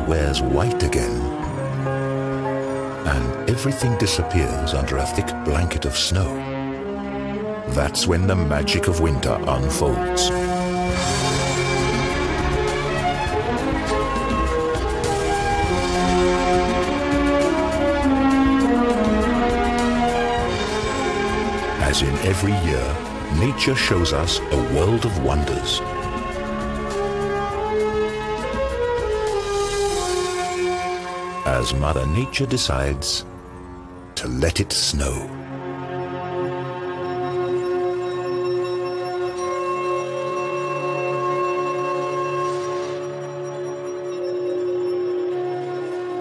wears white again, and everything disappears under a thick blanket of snow, that's when the magic of winter unfolds. As in every year, nature shows us a world of wonders. As Mother Nature decides to let it snow.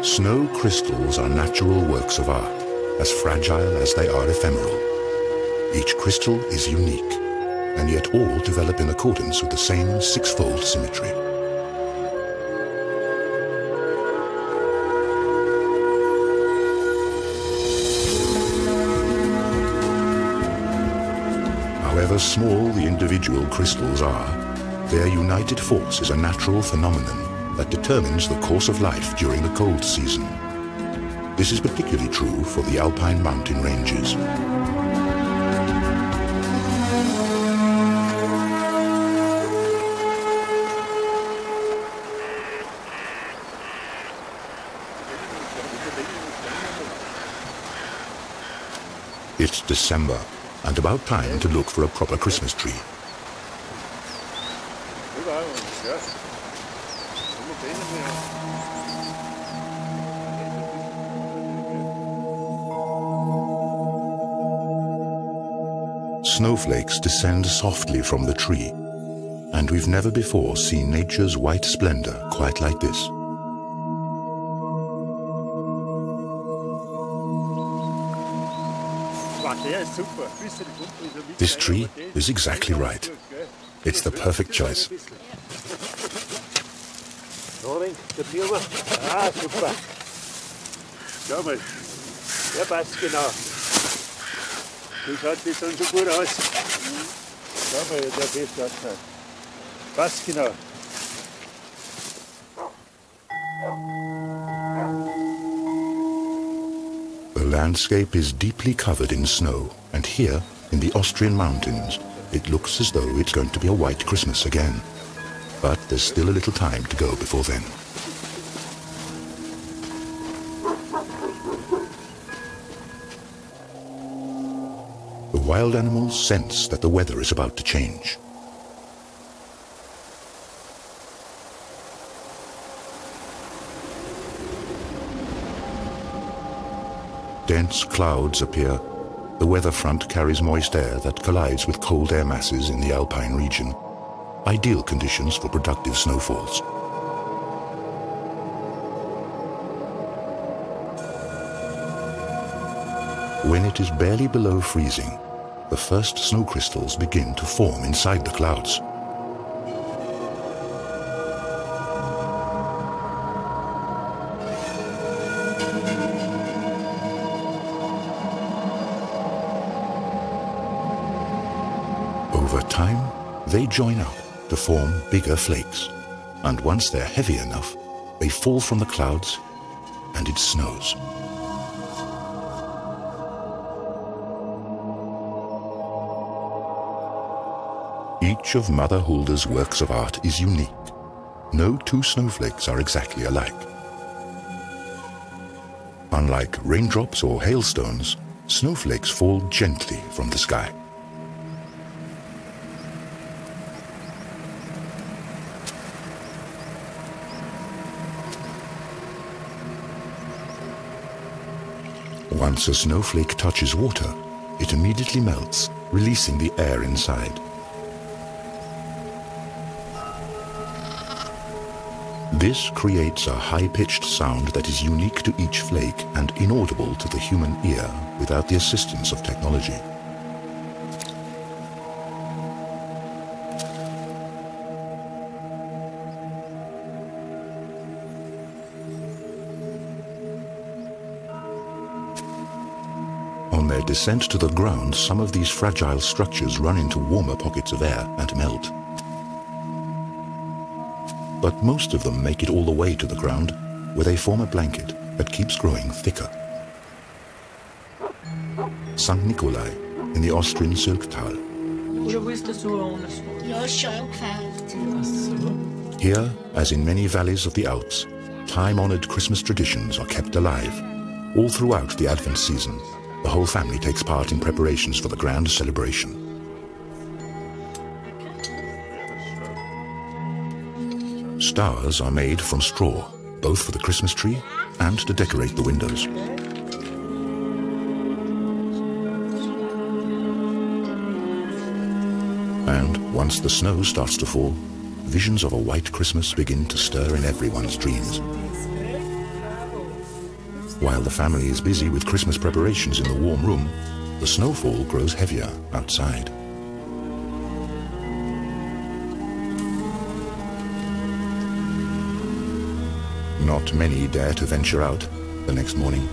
Snow crystals are natural works of art, as fragile as they are ephemeral. Each crystal is unique, and yet all develop in accordance with the same six-fold symmetry. However small the individual crystals are, their united force is a natural phenomenon that determines the course of life during the cold season. This is particularly true for the alpine mountain ranges. It's December, and about time to look for a proper Christmas tree. Snowflakes descend softly from the tree, and we've never before seen nature's white splendor quite like this. This tree is exactly right. It's the perfect choice. Super. Schau mal. Der passt genau. Wie schaut das dann so gut aus? Schau mal, der best ausschaut. Passt genau. The landscape is deeply covered in snow, and here, in the Austrian mountains, it looks as though it's going to be a white Christmas again. But there's still a little time to go before then. The wild animals sense that the weather is about to change. Dense clouds appear. The weather front carries moist air that collides with cold air masses in the alpine region. Ideal conditions for productive snowfalls. When it is barely below freezing, the first snow crystals begin to form inside the clouds. Over time, they join up to form bigger flakes, and once they're heavy enough, they fall from the clouds and it snows. Each of Mother Hulda's works of art is unique. No two snowflakes are exactly alike. Unlike raindrops or hailstones, snowflakes fall gently from the sky. Once a snowflake touches water, it immediately melts, releasing the air inside. This creates a high-pitched sound that is unique to each flake and inaudible to the human ear without the assistance of technology. On their descent to the ground, some of these fragile structures run into warmer pockets of air and melt. But most of them make it all the way to the ground where they form a blanket that keeps growing thicker. St. Nikolai in the Austrian Sylktal. Here, as in many valleys of the Alps, time-honored Christmas traditions are kept alive. All throughout the Advent season, the whole family takes part in preparations for the grand celebration. Stars are made from straw, both for the Christmas tree and to decorate the windows. And once the snow starts to fall, visions of a white Christmas begin to stir in everyone's dreams. While the family is busy with Christmas preparations in the warm room, the snowfall grows heavier outside. Not many dare to venture out the next morning.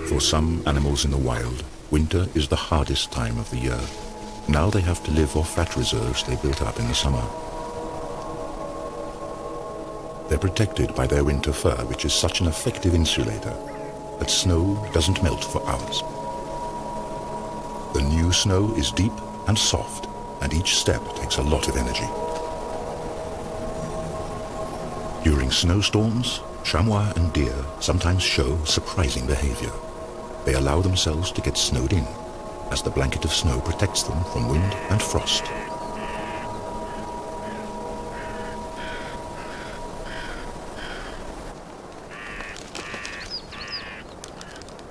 For some animals in the wild, winter is the hardest time of the year. Now they have to live off fat reserves they built up in the summer. They're protected by their winter fur, which is such an effective insulator that snow doesn't melt for hours. The new snow is deep and soft, and each step takes a lot of energy. During snowstorms, chamois and deer sometimes show surprising behavior. They allow themselves to get snowed in, as the blanket of snow protects them from wind and frost.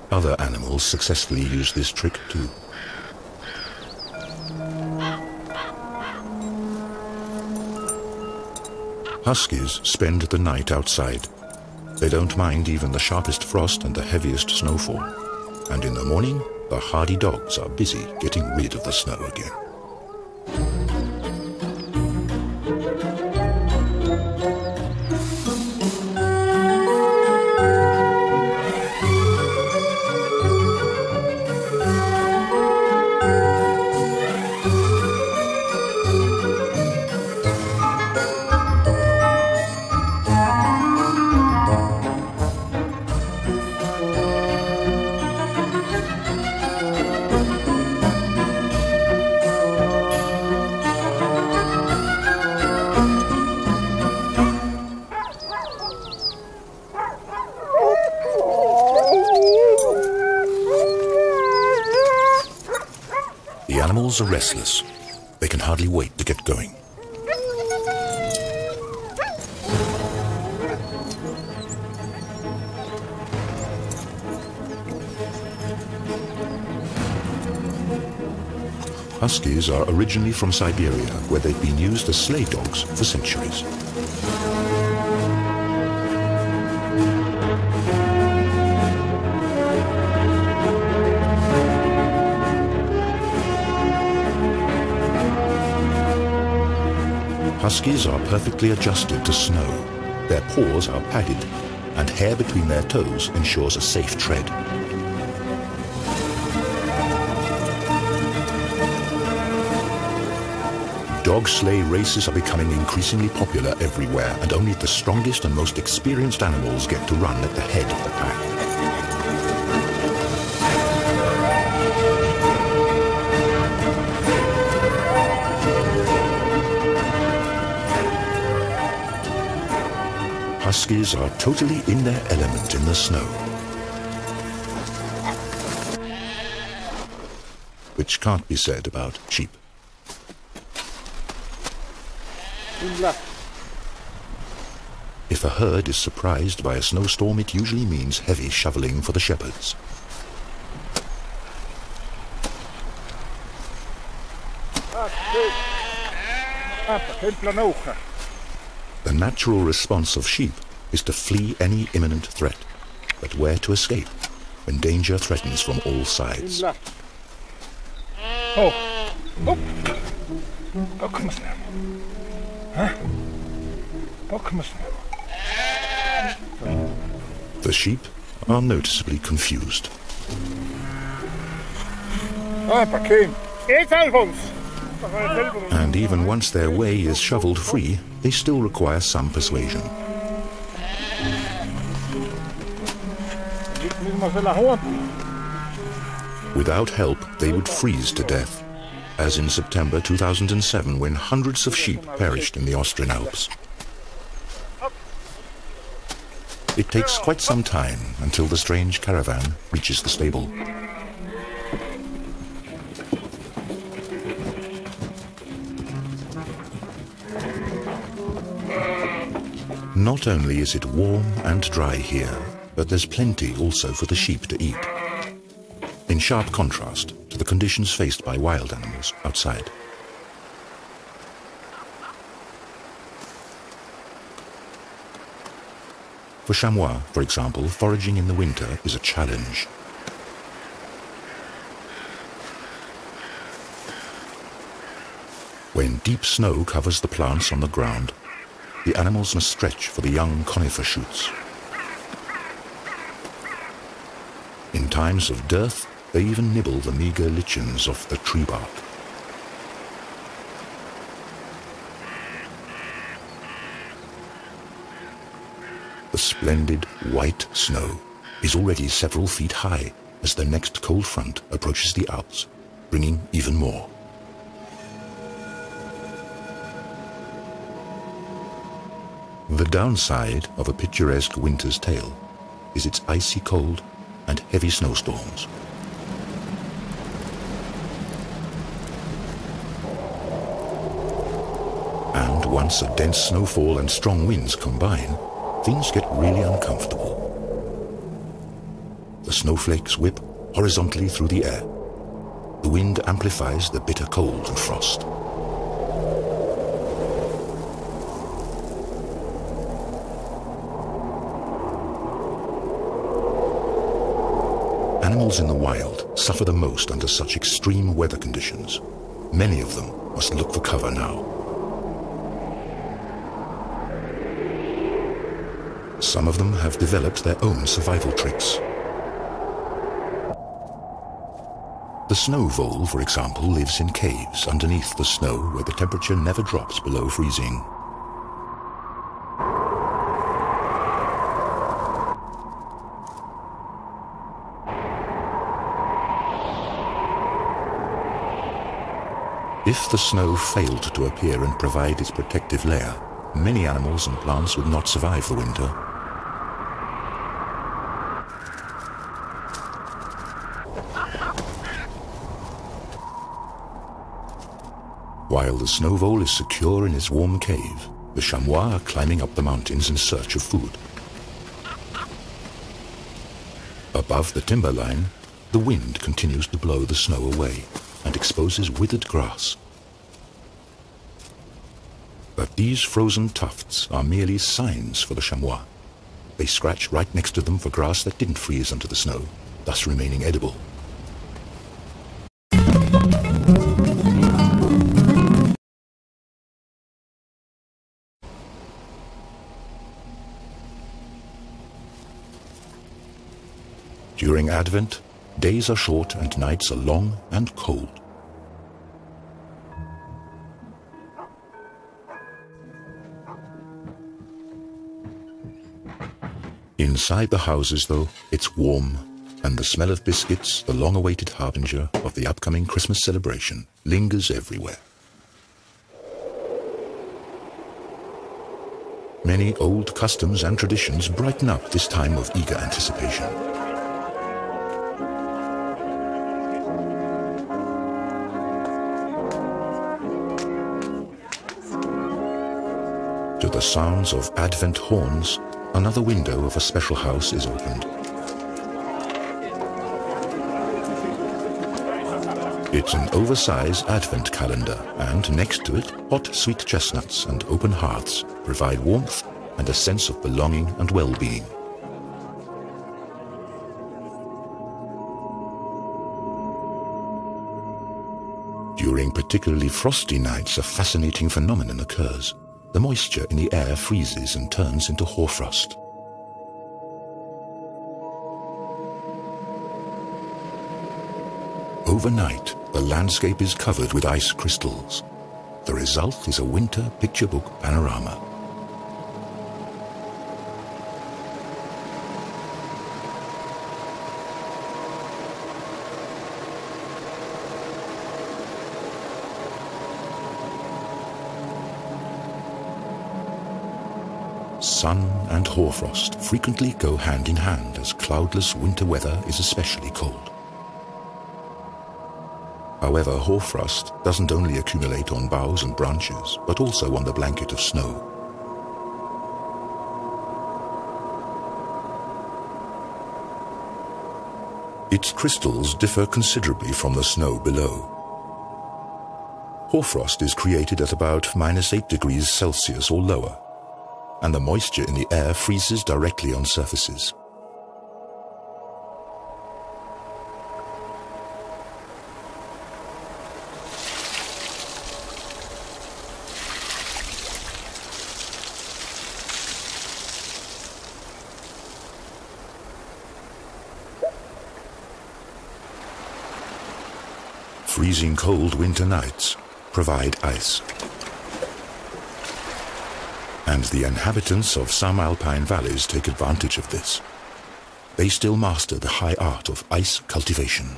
Other animals successfully use this trick too. Huskies spend the night outside. They don't mind even the sharpest frost and the heaviest snowfall. And in the morning, the hardy dogs are busy getting rid of the snow again. Animals are restless. They can hardly wait to get going. Huskies are originally from Siberia, where they've been used as sleigh dogs for centuries. Huskies are perfectly adjusted to snow. Their paws are padded, and hair between their toes ensures a safe tread. Dog sleigh races are becoming increasingly popular everywhere, and only the strongest and most experienced animals get to run at the head of the pack. Huskies are totally in their element in the snow, which can't be said about sheep. If a herd is surprised by a snowstorm, it usually means heavy shoveling for the shepherds. The natural response of sheep is to flee any imminent threat, but where to escape when danger threatens from all sides. Oh, kom eens naar. Huh? Kom eens naar. The sheep are noticeably confused. And even once their way is shoveled free, they still require some persuasion. Without help, they would freeze to death, as in September 2007 when hundreds of sheep perished in the Austrian Alps. It takes quite some time until the strange caravan reaches the stable. Not only is it warm and dry here, but there's plenty also for the sheep to eat, in sharp contrast to the conditions faced by wild animals outside. For chamois, for example, foraging in the winter is a challenge. When deep snow covers the plants on the ground, the animals must stretch for the young conifer shoots. In times of dearth, they even nibble the meager lichens off the tree bark. The splendid white snow is already several feet high as the next cold front approaches the Alps, bringing even more. The downside of a picturesque winter's tale is its icy cold and heavy snowstorms. And once a dense snowfall and strong winds combine, things get really uncomfortable. The snowflakes whip horizontally through the air. The wind amplifies the bitter cold and frost. Animals in the wild suffer the most under such extreme weather conditions. Many of them must look for cover now. Some of them have developed their own survival tricks. The snow vole, for example, lives in caves underneath the snow where the temperature never drops below freezing. If the snow failed to appear and provide its protective layer, many animals and plants would not survive the winter. While the snow vole is secure in its warm cave, the chamois are climbing up the mountains in search of food. Above the timberline, the wind continues to blow the snow away and exposes withered grass. But these frozen tufts are merely signs for the chamois. They scratch right next to them for grass that didn't freeze under the snow, thus remaining edible. During Advent, days are short and nights are long and cold. Inside the houses, though, it's warm, and the smell of biscuits, the long-awaited harbinger of the upcoming Christmas celebration, lingers everywhere. Many old customs and traditions brighten up this time of eager anticipation. To the sounds of Advent horns, another window of a special house is opened. It's an oversized Advent calendar, and next to it, hot sweet chestnuts and open hearths provide warmth and a sense of belonging and well-being. During particularly frosty nights, a fascinating phenomenon occurs. The moisture in the air freezes and turns into hoarfrost. Overnight, the landscape is covered with ice crystals. The result is a winter picture book panorama. Sun and hoarfrost frequently go hand in hand, as cloudless winter weather is especially cold. However, hoarfrost doesn't only accumulate on boughs and branches, but also on the blanket of snow. Its crystals differ considerably from the snow below. Hoarfrost is created at about -8 degrees Celsius or lower, and the moisture in the air freezes directly on surfaces. Freezing cold winter nights provide ice. And the inhabitants of some alpine valleys take advantage of this. They still master the high art of ice cultivation.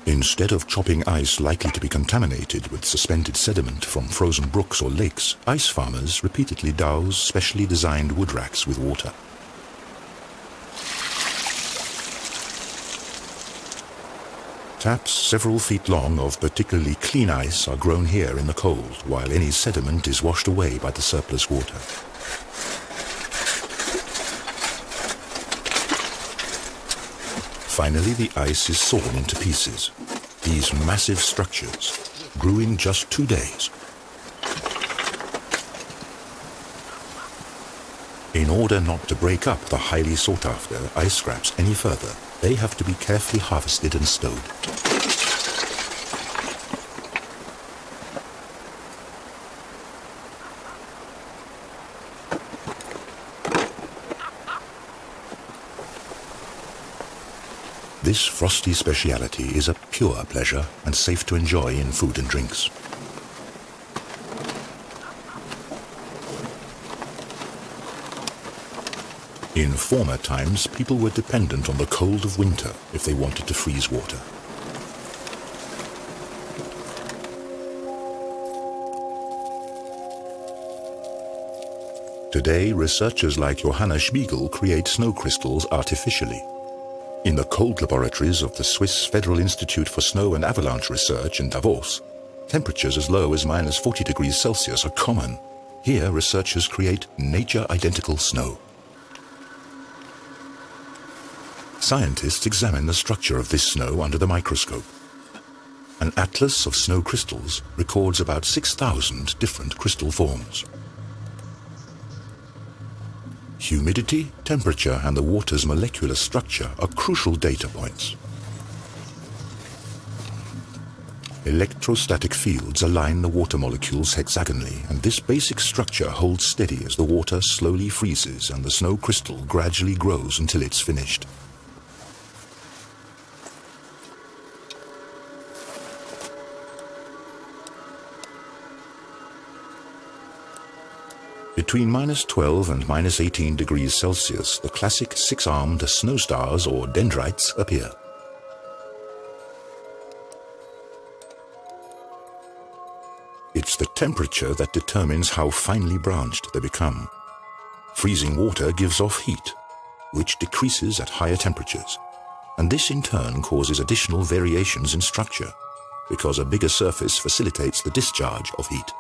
Instead of chopping ice likely to be contaminated with suspended sediment from frozen brooks or lakes, ice farmers repeatedly douse specially designed wood racks with water. Taps several feet long of particularly clean ice are grown here in the cold, while any sediment is washed away by the surplus water. Finally, the ice is sawn into pieces. These massive structures grew in just 2 days. In order not to break up the highly sought-after ice scraps any further, they have to be carefully harvested and stowed. This frosty speciality is a pure pleasure and safe to enjoy in food and drinks. In former times, people were dependent on the cold of winter if they wanted to freeze water. Today, researchers like Johanna Spiegel create snow crystals artificially. In the cold laboratories of the Swiss Federal Institute for Snow and Avalanche Research in Davos, temperatures as low as -40 degrees Celsius are common. Here, researchers create nature-identical snow. Scientists examine the structure of this snow under the microscope. An atlas of snow crystals records about 6,000 different crystal forms. Humidity, temperature, and the water's molecular structure are crucial data points. Electrostatic fields align the water molecules hexagonally, and this basic structure holds steady as the water slowly freezes and the snow crystal gradually grows until it's finished. Between -12 and -18 degrees Celsius, the classic six-armed snow stars or dendrites appear. It's the temperature that determines how finely branched they become. Freezing water gives off heat, which decreases at higher temperatures, and this in turn causes additional variations in structure, because a bigger surface facilitates the discharge of heat.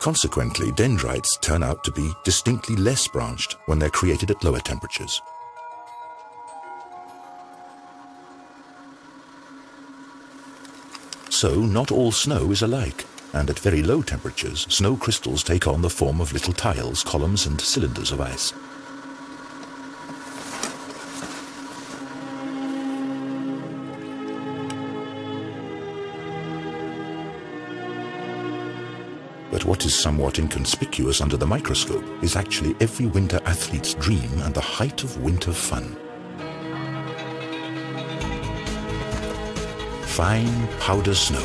Consequently, dendrites turn out to be distinctly less branched when they're created at lower temperatures. So, not all snow is alike, and at very low temperatures, snow crystals take on the form of little tiles, columns, and cylinders of ice. But what is somewhat inconspicuous under the microscope is actually every winter athlete's dream and the height of winter fun. Fine powder snow.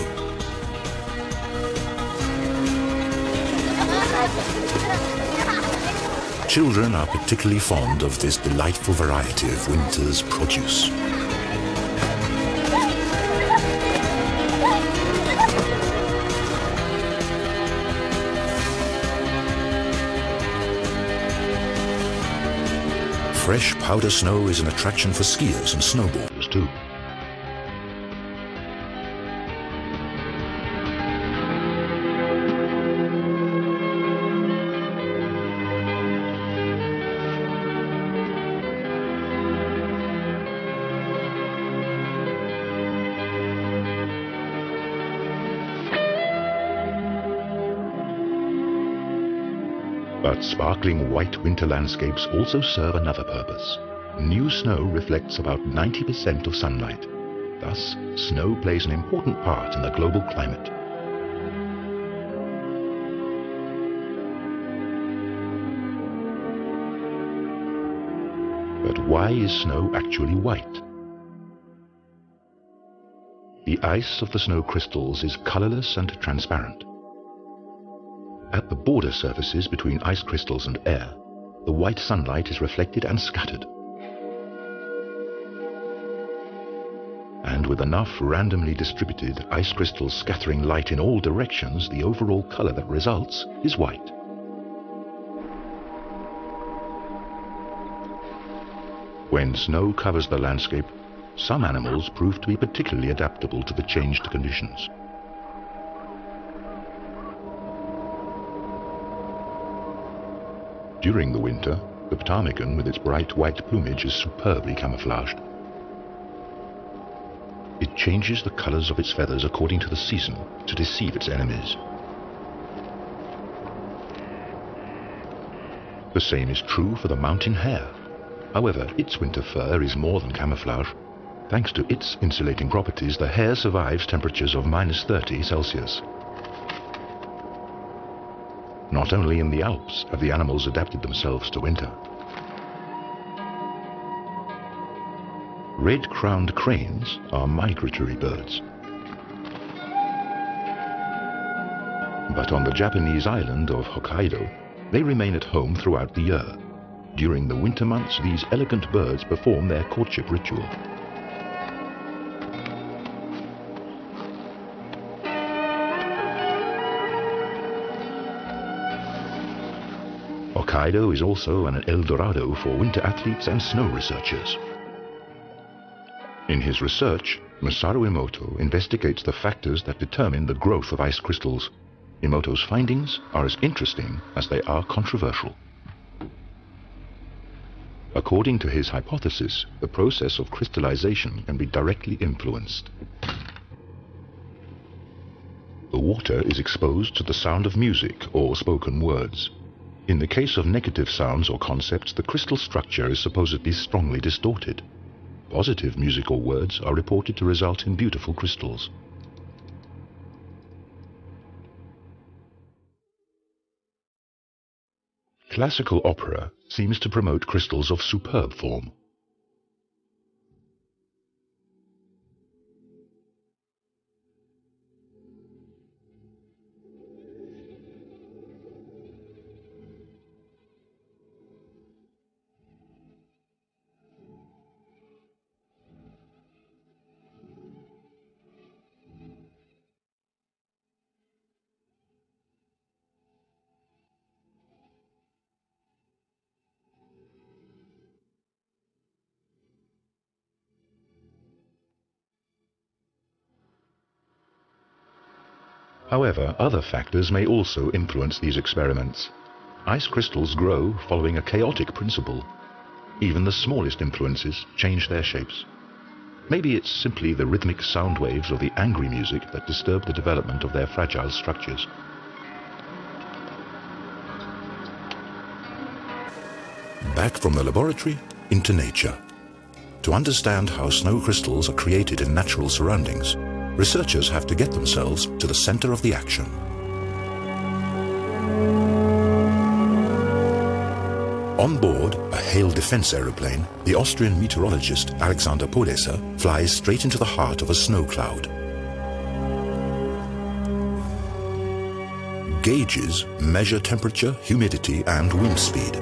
Children are particularly fond of this delightful variety of winter's produce. Fresh powder snow is an attraction for skiers and snowboarders too. But sparkling white winter landscapes also serve another purpose. New snow reflects about 90% of sunlight. Thus, snow plays an important part in the global climate. But why is snow actually white? The ice of the snow crystals is colorless and transparent. At the border surfaces between ice crystals and air, the white sunlight is reflected and scattered. And with enough randomly distributed ice crystals scattering light in all directions, the overall color that results is white. When snow covers the landscape, some animals prove to be particularly adaptable to the changed conditions. During the winter, the ptarmigan with its bright white plumage is superbly camouflaged. It changes the colors of its feathers according to the season to deceive its enemies. The same is true for the mountain hare. However, its winter fur is more than camouflage. Thanks to its insulating properties, the hare survives temperatures of -30 Celsius. Not only in the Alps have the animals adapted themselves to winter. Red-crowned cranes are migratory birds. But on the Japanese island of Hokkaido, they remain at home throughout the year. During the winter months, these elegant birds perform their courtship ritual. Hokkaido is also an El Dorado for winter athletes and snow researchers. In his research, Masaru Emoto investigates the factors that determine the growth of ice crystals. Emoto's findings are as interesting as they are controversial. According to his hypothesis, the process of crystallization can be directly influenced. The water is exposed to the sound of music or spoken words. In the case of negative sounds or concepts, the crystal structure is supposedly strongly distorted. Positive musical words are reported to result in beautiful crystals. Classical opera seems to promote crystals of superb form. However, other factors may also influence these experiments. Ice crystals grow following a chaotic principle. Even the smallest influences change their shapes. Maybe it's simply the rhythmic sound waves of the angry music that disturb the development of their fragile structures. Back from the laboratory into nature. To understand how snow crystals are created in natural surroundings, researchers have to get themselves to the center of the action. On board a hail defense aeroplane, the Austrian meteorologist Alexander Podesser flies straight into the heart of a snow cloud. Gauges measure temperature, humidity, and wind speed.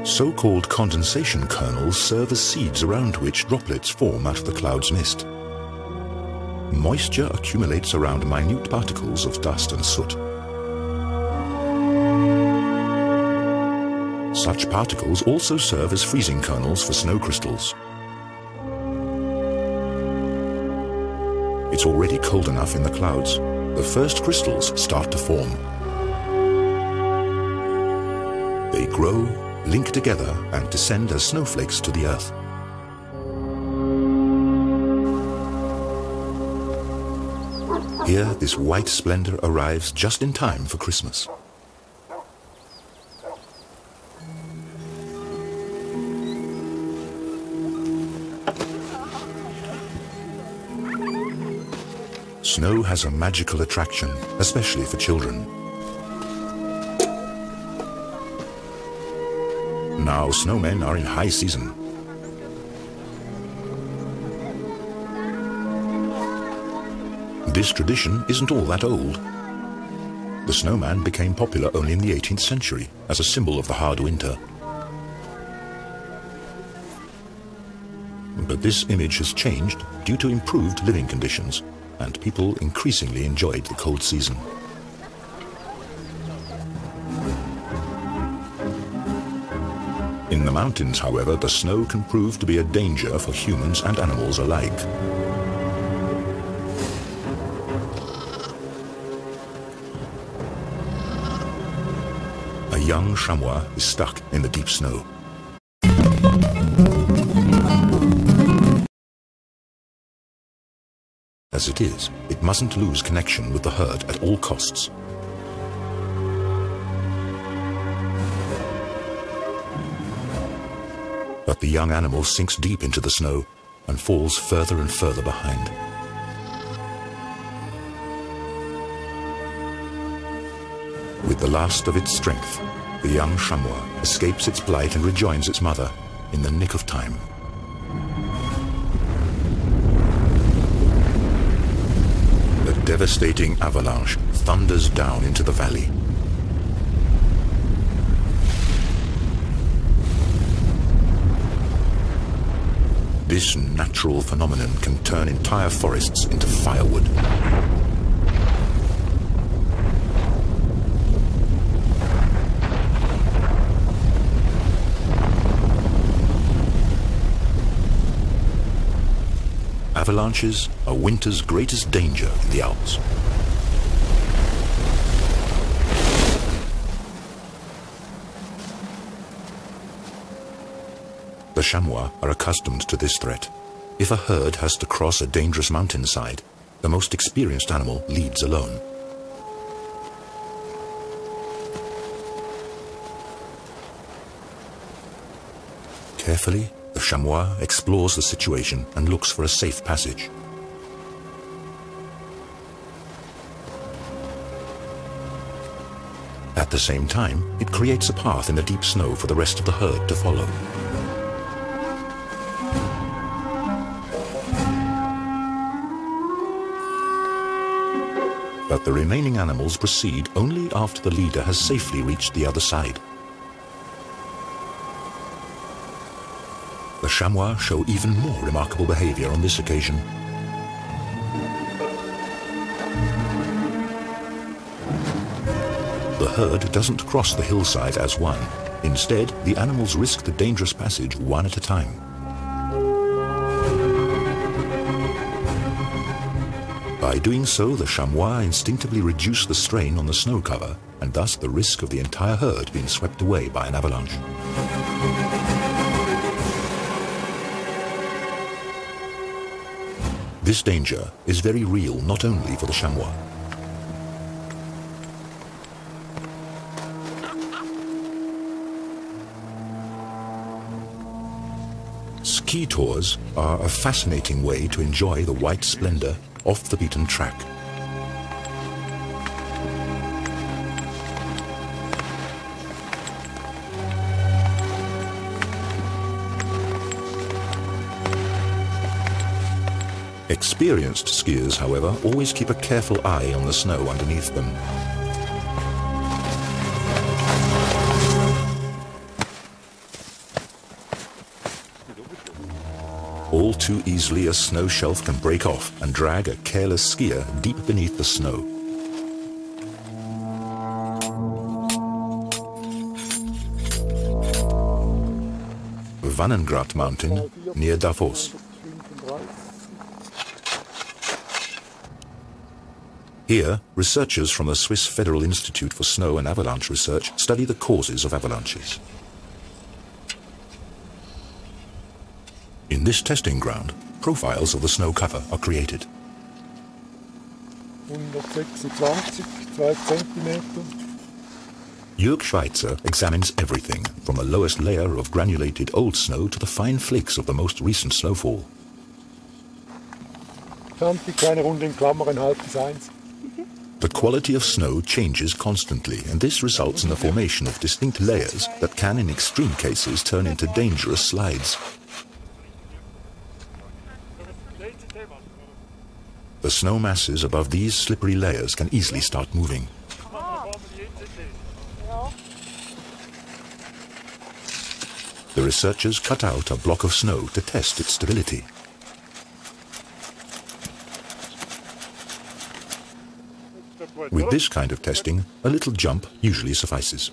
So-called condensation kernels serve as seeds around which droplets form out of the cloud's mist. Moisture accumulates around minute particles of dust and soot. Such particles also serve as freezing kernels for snow crystals. It's already cold enough in the clouds. The first crystals start to form. They grow, link together, and descend as snowflakes to the earth. Here, this white splendor arrives just in time for Christmas. Snow has a magical attraction, especially for children. Now snowmen are in high season. This tradition isn't all that old. The snowman became popular only in the 18th century as a symbol of the hard winter. But this image has changed due to improved living conditions, and people increasingly enjoyed the cold season. In the mountains, however, the snow can prove to be a danger for humans and animals alike. A young chamois is stuck in the deep snow. As it is, it mustn't lose connection with the herd at all costs. But the young animal sinks deep into the snow and falls further and further behind. With the last of its strength, the young chamois escapes its blight and rejoins its mother in the nick of time. The devastating avalanche thunders down into the valley. This natural phenomenon can turn entire forests into firewood. Avalanches are winter's greatest danger in the Alps. The chamois are accustomed to this threat. If a herd has to cross a dangerous mountainside, the most experienced animal leads alone. Carefully, the chamois explores the situation and looks for a safe passage. At the same time, it creates a path in the deep snow for the rest of the herd to follow. But the remaining animals proceed only after the leader has safely reached the other side. The chamois show even more remarkable behavior on this occasion. The herd doesn't cross the hillside as one. Instead, the animals risk the dangerous passage one at a time. By doing so, the chamois instinctively reduce the strain on the snow cover, and thus the risk of the entire herd being swept away by an avalanche. This danger is very real not only for the chamois. Ski tours are a fascinating way to enjoy the white splendor off the beaten track. Experienced skiers, however, always keep a careful eye on the snow underneath them. All too easily, a snow shelf can break off and drag a careless skier deep beneath the snow. Wannengrat Mountain, near Davos. Here, researchers from the Swiss Federal Institute for Snow and Avalanche Research study the causes of avalanches. In this testing ground, profiles of the snow cover are created. 126, 2 cm. Jörg Schweitzer examines everything, from the lowest layer of granulated old snow to the fine flakes of the most recent snowfall. 20 kleine Runde in Klammern, halb bis 1. The quality of snow changes constantly, and this results in the formation of distinct layers that can, in extreme cases, turn into dangerous slides. The snow masses above these slippery layers can easily start moving. The researchers cut out a block of snow to test its stability. With this kind of testing, a little jump usually suffices.